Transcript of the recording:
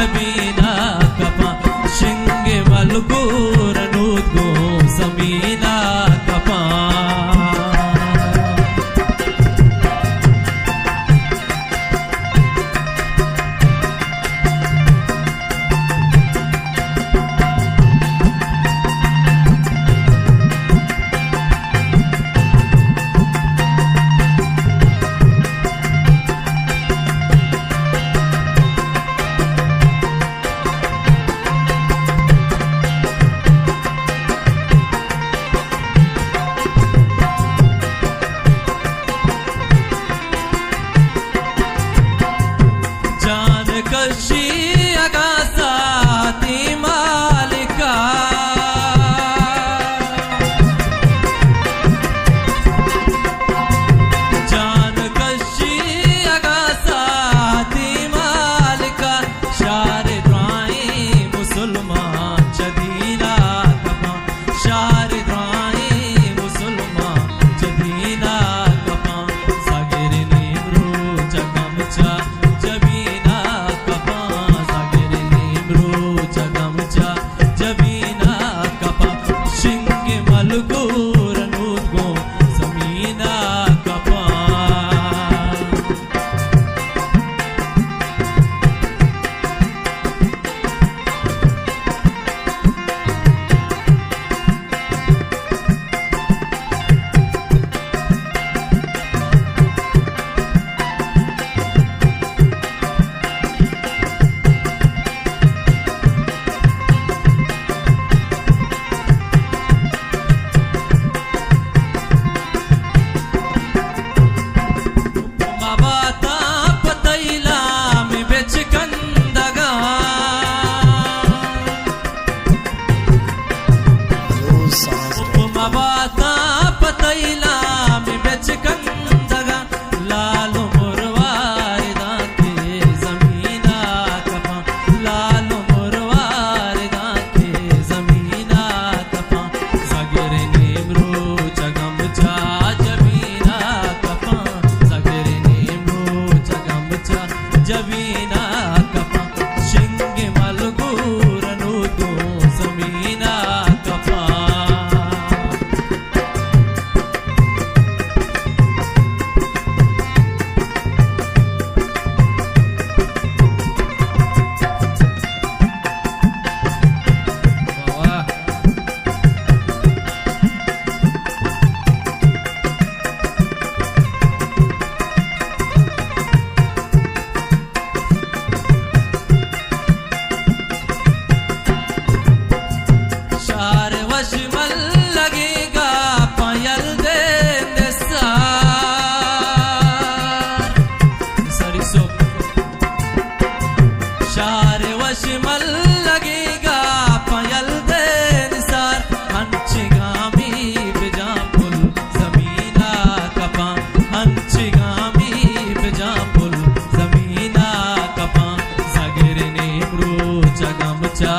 जबीना कपा शिंगे मलगूर नूदगो जमीना कपा कशी अगासाती मालिका जान कशी अगासाती मालिका शार द्वाई मुसलमान जदीना कपा शार द्वाई मुसलमान जदीना कपा सागिर नेमरू जगमचा जबीना जबीना कपा शिंगे मलगूर नूदगो जमीना कपा बाता पतैला में बेच कंदगा लालो मुरवारदा के जमीना कपा लालो मुरवारदा के जमीना कपा सागर नेमरू जगमचा जबीना कपा सागर नेमरू जगमचा जबीना कपा शिंगे मलगूर नूदगो जमीना कपा लगेगा पायल दे सरिसो शार वशमल लगेगा पायल दे निसार हंचिगामी बिजापुल जमीना कपा हंचिगामी बिजापुल जमीना कपा सागर नेमरू जगमचा